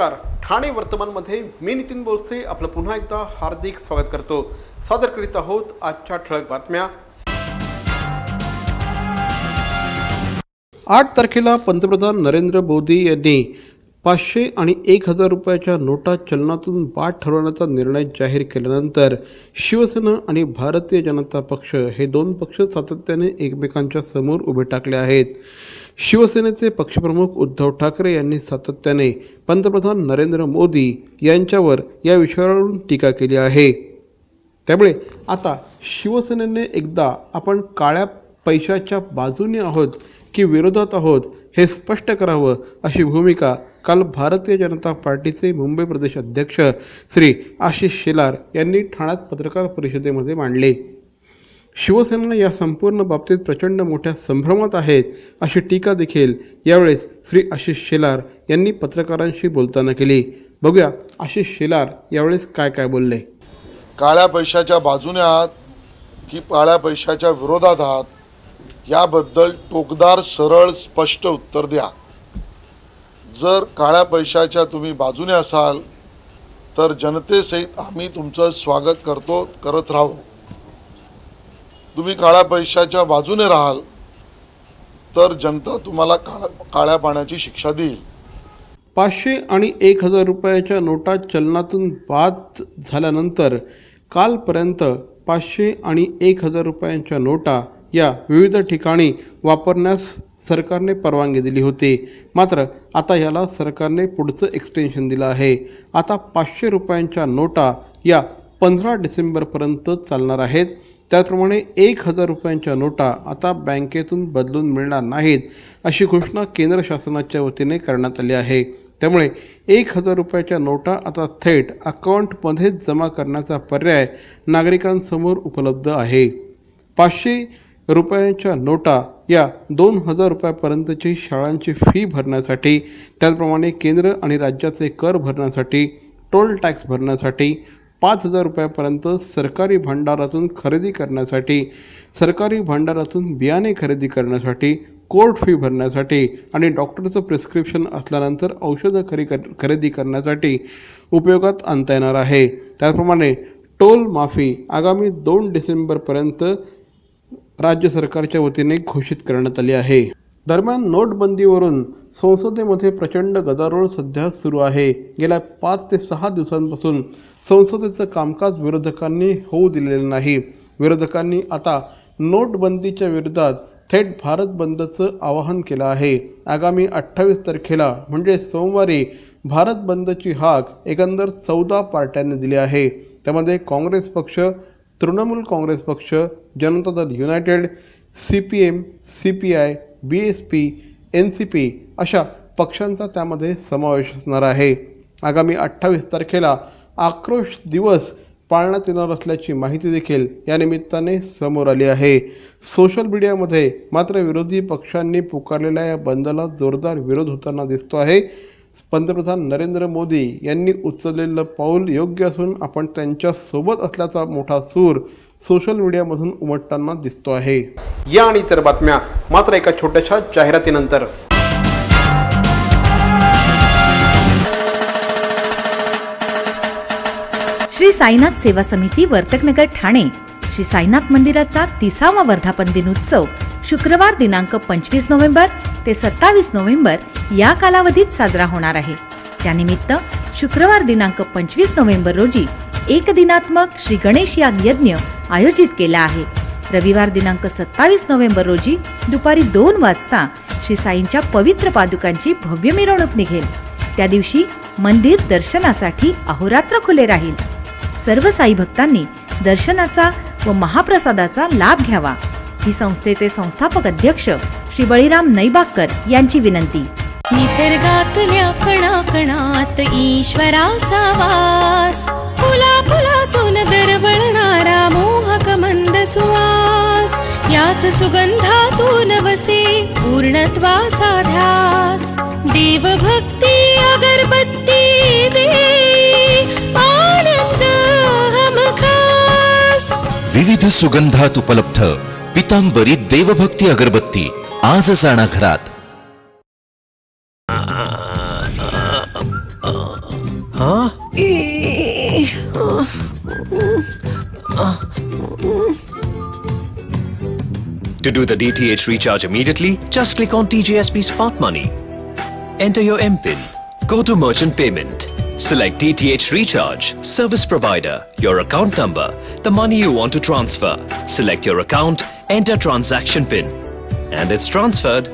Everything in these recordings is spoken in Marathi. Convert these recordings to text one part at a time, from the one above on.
नमस्कार, ठाणे वर्तमानमध्ये मी नितीन बोरसे आपलं पुन्हा एकदा हार्दिक स्वागत करतो। सादर करीत आहोत आजच्या ठळक बातम्या। 8 तारखेला पंतप्रधान नरेंद्र मोदी यांनी 500 आणि 1000 रुपयाच्या नोटा चलनातून बाद ठरवण्याचा निर्णय जाहीर केल्यानंतर शिवसेना आणि भारतीय जनता पक्ष हे दोन पक्ष सातत्याने एकमेकांच्या समोर उभे टाकले आहेत। शिवसेनेचे पक्षप्रमुख उद्धव ठाकरे यांनी सातत्याने पंतप्रधान नरेंद्र मोदी यांच्यावर या विषयावरून टीका केली आहे। त्यामुळे आता शिवसेनेने एकदा आपण काळ्या पैशाच्या बाजूने आहोत की विरोधात आहोत हे स्पष्ट करावं अशी भूमिका काल भारतीय जनता पार्टीचे मुंबई प्रदेश अध्यक्ष श्री आशिष शेलार यांनी ठाण्यात पत्रकार परिषदेमध्ये मांडले। शिवसेना या संपूर्ण बाबतीत प्रचंड मोठ्या संभ्रमात आहेत अशी टीका देखील यावेळेस श्री आशिष शेलार यांनी पत्रकारांशी बोलताना केली। बघूया आशिष शेलार यावेळेस काय बोलले। काळ्या पैशाच्या बाजूने आहात की काळ्या पैशाच्या विरोधात आहात याबद्दल टोकदार सरळ स्पष्ट उत्तर द्या। जर काळ्या पैशाच्या तुम्ही बाजूने असाल तर जनतेसहित आम्ही तुमचं स्वागत करत राहू। तुम्ही काळ्या पैशाच्या बाजूने राहाल तर जनता तुम्हाला काळ्या पाण्याची शिक्षा देईल। 500 आणि 1000 रुपयाच्या नोटा चलनातून बाद झाल्यानंतर कालपर्यंत 500 आणि 1000 रुपयांच्या नोटा या विविध ठिकाणी वापरण्यास सरकारने परवानगी दिली होती। मात्र आता याला सरकारने पुढचं एक्सटेन्शन दिलं आहे। आता 500 रुपयांच्या नोटा या 15 डिसेंबरपर्यंत चालणार आहेत। त्याचप्रमाणे 1000 रुपयांच्या नोटा आता बँकेतून बदलून मिळणार नाहीत अशी घोषणा केंद्र शासनाच्या वतीने करण्यात आली आहे। त्यामुळे 1000 रुपयाच्या नोटा आता थेट अकाउंटमध्ये जमा करण्याचा पर्याय नागरिकांसमोर उपलब्ध आहे। 500 रुपयांच्या नोटा या 2000 रुपयापर्यंतची शाळांची फी भरण्यासाठी, त्याचप्रमाणे केंद्र आणि राज्याचे कर भरण्यासाठी, टोल टॅक्स भरण्यासाठी, 5000 रुपयापर्यंत सरकारी भांडारातून खरेदी करण्यासाठी, सरकारी भांडारातून बियाणे खरेदी करण्यासाठी, कोर्ट फी भरण्यासाठी आणि डॉक्टरचं प्रिस्क्रिप्शन असल्यानंतर औषधं खरेदी करण्यासाठी उपयोगात आणता येणार आहे। त्याचप्रमाणे टोल माफी आगामी 2 डिसेंबरपर्यंत राज्य सरकारच्या वतीने घोषित करण्यात आली आहे। दरम्यान नोटबंदीवरून संसदेमध्ये प्रचंड गदारोळ सध्या सुरू आहे। गेल्या 5 ते 6 दिवसांपासून संसदेचं कामकाज विरोधकांनी होऊ दिलेलं नाही। विरोधकांनी आता नोटबंदीच्या विरोधात थेट भारत बंदचं आवाहन केलं आहे। आगामी 28 तारखेला म्हणजे सोमवारी भारत बंदची हाक एकंदर 14 पार्ट्यांनी दिली आहे। त्यामध्ये काँग्रेस पक्ष, तृणमूल काँग्रेस पक्ष, Janata Dal United, CPM, CPI, BSP, NCP अशा पक्षांचा त्यामध्ये समावेश असणार आहे। आगामी 28 तारखेला आक्रोश दिवस पाळण्यात येणार असल्याची माहिती देखील या निमित्ताने समोर आली आहे। सोशल मीडियामध्ये मात्र विरोधी पक्षांनी पुकारलेल्या या बंदला जोरदार विरोध होताना दिसतो आहे। पंतप्रधान नरेंद्र मोदी यांनी उचललेलं पाऊल योग्य असून आपण त्यांच्या सोबत असल्याचा मोठा सूर सोशल मीडियामधून उमटताना दिसतो आहे। या आणि इतर बातम्या मात्र एका छोट्याशा जाहिरातीनंतर। श्री साईनाथ सेवा समिती वर्तकनगर ठाणे श्री साईनाथ मंदिराचा 30वा वर्धापन दिनोत्सव शुक्रवार दिनांक 25 नोव्हेंबर ते 27 नोव्हेंबर या कालावधीत साजरा होणार आहे। त्यानिमित्त शुक्रवार दिनांक 25 नोव्हेंबर रोजी एक दिनात्मक श्री गणेश याग यज्ञ आयोजित केला आहे। रविवार दिनांक 27 नोव्हेंबर रोजी दुपारी 2 वाजता श्री साईंच्या पवित्र पादुकांची भव्य मिरवणूक निघेल। त्या दिवशी मंदिर दर्शनासाठी अहोरात्र खुले राहील। सर्व साई भक्तांनी दर्शनाचा व महाप्रसादाचा लाभ घ्यावा ही संस्थेचे संस्थापक अध्यक्ष श्री बळीराम नैबागकर यांची विनंती। निसर्गातल्या कणाकणात ईश्वराचा वास, फुला फुलातून दरवळणारा मोहक मंद सुवास, याच सुगंधातून वसे पूर्णत्वाचा ध्यास। देवभक्ती अगरबत्ती दे आनंद हमखास। विविध सुगंधात उपलब्ध पितांबरी देवभक्ती अगरबत्ती आजच आणा घरात। To do the DTH recharge immediately, just click on TJSP Smart Money. Enter your MPIN. Go to Merchant Payment. Select DTH Recharge, Service Provider, your account number, the money you want to transfer. Select your account, enter transaction PIN, and it's transferred.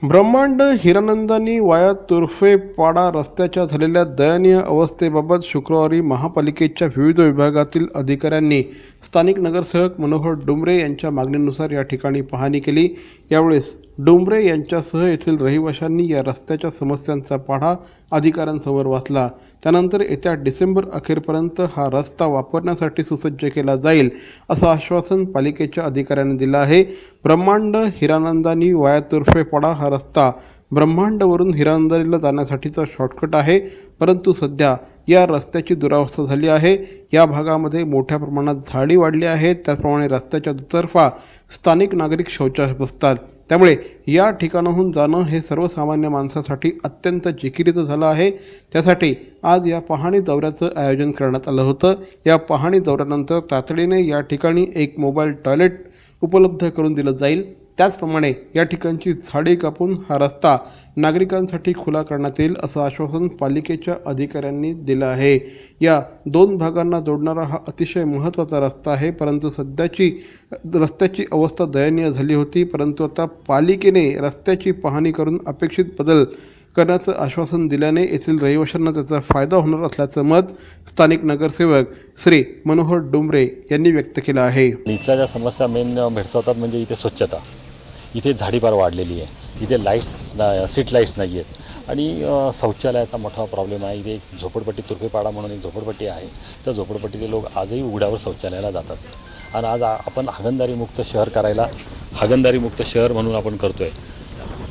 ब्रह्मांड हिरानंदानी वाया तुर्फे पाडा रस्त्याच्या झालेल्या दयनीय अवस्थेबाबत शुक्रवारी महापालिकेच्या विविध विभागातील अधिकाऱ्यांनी स्थानिक नगरसेवक मनोहर डुमरे यांच्या मागणीनुसार या ठिकाणी पाहणी केली। यावेळेस डुमरे यांच्यासह येथील रहिवाशांनी या रस्त्याच्या समस्यांचा पाढा अधिकाऱ्यांसमोर वाचला। त्यानंतर येत्या डिसेंबर अखेरपर्यंत हा रस्ता वापरण्यासाठी सुसज्ज केला जाईल असं आश्वासन पालिकेच्या अधिकाऱ्यांनी दिलं आहे। ब्रह्मांड हिरानंदानी वाया तुर्फे पाडा हा रस्ता ब्रह्मांडवरून हिरानंदानीला जाण्यासाठीचा शॉर्टकट आहे, परंतु सध्या या रस्त्याची दुरावस्था झाली आहे। या भागामध्ये मोठ्या प्रमाणात झाडी वाढली आहेत, त्याचप्रमाणे रस्त्याच्या दुतर्फा स्थानिक नागरिक शौचास बसतात। त्यामुळे या ठिकाणाहून जाणं हे सर्वसामान्य माणसासाठी अत्यंत जिकिरीचं झालं आहे। त्यासाठी आज या पाहणी दौऱ्याचं आयोजन करण्यात आलं होतं। या पाहणी दौऱ्यानंतर तातडीने या ठिकाणी एक मोबाईल टॉयलेट उपलब्ध करून दिलं जाईल। त्याचप्रमाणे या ठिकाणची झाडे कापून हा रस्ता नागरिकांसाठी खुला करण्यात येईल असं आश्वासन पालिकेच्या अधिकाऱ्यांनी दिलं आहे। या दोन भागांना जोडणारा हा अतिशय महत्त्वाचा रस्ता आहे, परंतु सध्याची रस्त्याची अवस्था दयनीय झाली होती। परंतु आता पालिकेने रस्त्याची पाहणी करून अपेक्षित बदल करण्याचं आश्वासन दिल्याने येथील रहिवाशांना त्याचा फायदा होणार असल्याचं मत स्थानिक नगरसेवक श्री मनोहर डुमरे यांनी व्यक्त केलं आहे। इथल्या ज्या समस्या मेन भेडसावतात म्हणजे इथे स्वच्छता, इथे झाडीपार वाढलेली आहे, इथे लाईट्स सीट लाईट्स नाही आहेत आणि शौचालयाचा मोठा प्रॉब्लेम आहे। इथे एक झोपडपट्टी तुर्फेपाडा म्हणून एक झोपडपट्टी आहे, त्या झोपडपट्टीचे लोक आजही उघड्यावर शौचालयाला जातात आणि आज आपण हागणदारीमुक्त शहर करायला हागणदारीमुक्त शहर म्हणून आपण करतो आहे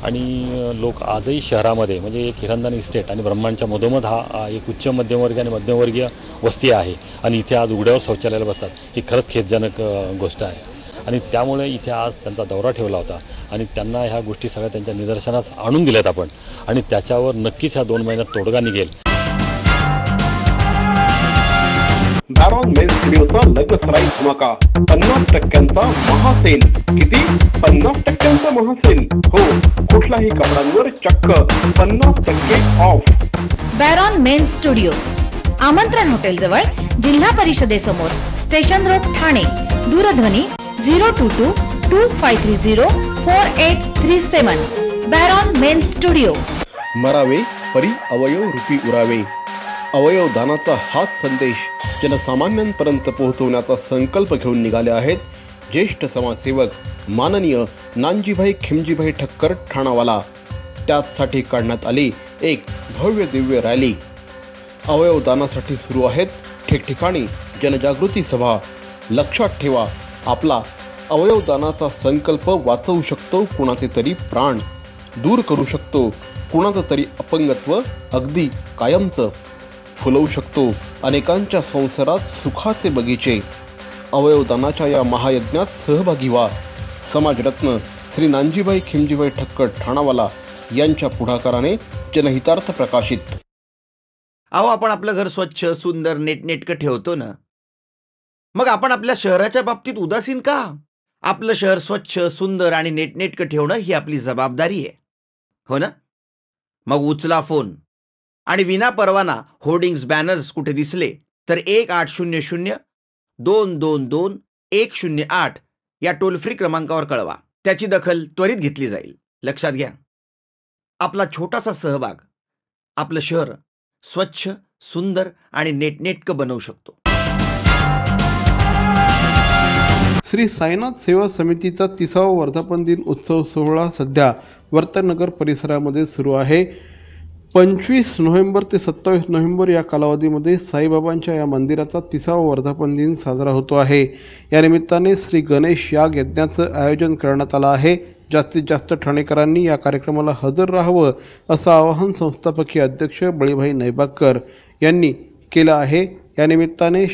आणि लोक आजही शहरामध्ये म्हणजे एक हिरानंदानी इस्टेट आणि ब्रह्मांडच्या मधोमध हा एक उच्च मध्यमवर्गीय आणि मध्यमवर्गीय वस्ती आहे आणि इथे आज उघड्यावर शौचालयाला बसतात, ही खरंच खेदजनक गोष्ट आहे। आणि त्यामुळे इथे आज त्यांचा दौरा ठेवला होता आणि त्यांना ह्या गोष्टी सगळ्या त्यांच्या निदर्शनास आणून दिल्यात आपण आणि त्याच्यावर नक्कीच ह्या 2 महिन्यात तोडगा निघेल। बॅरॉन मेन्स स्टुडिओचा लग्नसराई धमाका 50% महासेल। किती? 50% महासेल। हो, कुठल्याही कपड्यांवर चक्क 50% ऑफ। बॅरॉन मेन्स स्टुडिओ, आमंत्रण हॉटेल जवळ, जिल्हा परिषदेसमोर, स्टेशन रोड, ठाणे। दूरध्वनी 02225304837। बॅरॉन मेन्स स्टुडिओ। मरावे परी अवयव रूपी उरावे, अवयव दानाचा हाच संदेश जनसामान्यांपर्यंत पोहोचवण्याचा संकल्प घेऊन निघाले आहेत ज्येष्ठ समाजसेवक माननीय नानजीभाई खिमजीभाई ठक्कर ठाणावाला। त्यासाठी काढण्यात आली एक भव्य दिव्य रॅली। अवयव दानासाठी सुरू आहेत ठिकठिकाणी जनजागृती सभा। लक्षात ठेवा, आपला अवयव दानाचा संकल्प वाचवू शकतो कुणाचे तरी प्राण, दूर करू शकतो कुणाचं तरी अपंगत्व अगदी कायमचं, फुलवू शकतो अनेकांच्या संसारात सुखाचे बगीचे। अवयवदानाच्या या महायज्ञात सहभागी व्हा। समाजरत्न श्री नानजीभाई खिमजीभाई ठक्कर ठाणावाला यांच्या पुढाकाराने जनहितार्थ प्रकाशित। अहो, आपण आपलं घर स्वच्छ सुंदर नेटनेटकं ठेवतो ना, मग आपण आपल्या शहराच्या बाबतीत उदासीन का? आपलं शहर स्वच्छ सुंदर आणि नेटनेटकं ठेवणं ही आपली जबाबदारी आहे, हो ना? मग उचला फोन आणि विना परवाना होर्डिंग्स बॅनर्स कुठे दिसले तर 1800-222-108 या टोल फ्री क्रमांकावर कळवा। त्याची दखल त्वरित घेतली जाईल। लक्षात घ्या, आपला छोटासा सहभाग आपलं शहर स्वच्छ सुंदर आणि नेटनेटकं बनवू शकतो। श्री साईनाथ सेवा समितीचा 30वा वर्धापन दिन उत्सव सोहळा सध्या वर्तनगर परिसरामध्ये सुरू आहे. 25 नोव्हेंबर ते 27 नोव्हेंबर या कालावधीमध्ये साईबाबांच्या या मंदिराचा 30वा वर्धापन दिन साजरा होतो आहे. या निमित्ताने श्री गणेश याग यज्ञाचं आयोजन करण्यात आलं आहे. जास्तीत जास्त ठाणेकरांनी या कार्यक्रमाला हजर राहावं असं आवाहन संस्थापकीय अध्यक्ष बळीभाई नैबागकर यांनी केलं आहे. या निमित्ताने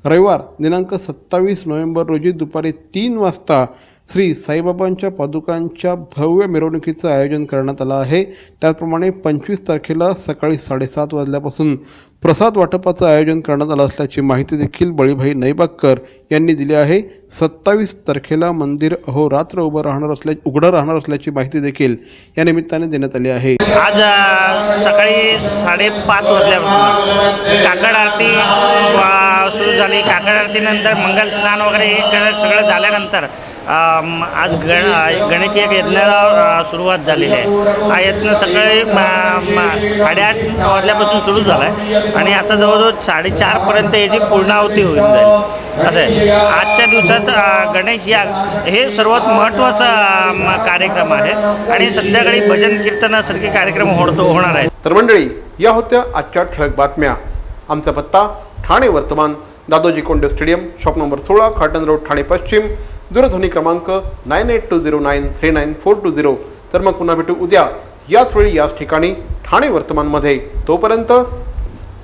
रविवार दिनांक 27 नोव्हेंबर रोजी दुपारी 3 वाजता श्री साईबाबांच्या पादुकांच्या भव्य मिरवणुकीचं आयोजन करण्यात आलं आहे. त्याचप्रमाणे 25 तारखेला सकाळी 7:30 वाजल्यापासून प्रसाद वाटपाचं आयोजन करण्यात आलं असल्याची माहिती देखील बळीभाई नैबागकर यांनी दिली आहे. 27 तारखेला मंदिर अहोरात्र उघडं राहणार असल्याची माहिती देखील या निमित्ताने देण्यात आली आहे. आज सकाळी 5:30 वाजल्यापासून काकड आरती सुरू झाली. काकड आरतीनंतर मंगल स्नान वगैरे हे सगळं झाल्यानंतर आज गणेश यज्ञाला सुरुवात झालेली आहे. हा यज्ञ सकाळी 8:30 वाजल्यापासून सुरू झाला आहे आणि आता जवळजवळ 4:30पर्यंत याची पूर्णाहुती होऊन जाईल. असं आहे. आजच्या दिवसात गणेश याग हे सर्वात महत्त्वाचा कार्यक्रम आहे आणि संध्याकाळी भजन कीर्तनासारखे कार्यक्रम होणार आहेत. तर मंडळी, या होत्या आजच्या ठळक बातम्या. आमचा पत्ता Thane Vartaman, Dadoji Konde stadium, shop number 16, Khatan road, Thane पश्चिम. दूरध्वनी क्रमांक 9820939420. तर मग पुन्हा भेटू उद्या याच वेळी याच ठिकाणी ठाणे वर्तमानमध्ये. तोपर्यंत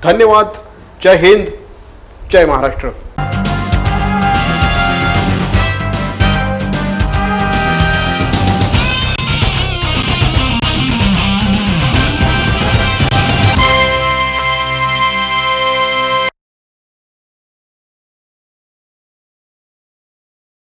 धन्यवाद. जय हिंद, जय महाराष्ट्र.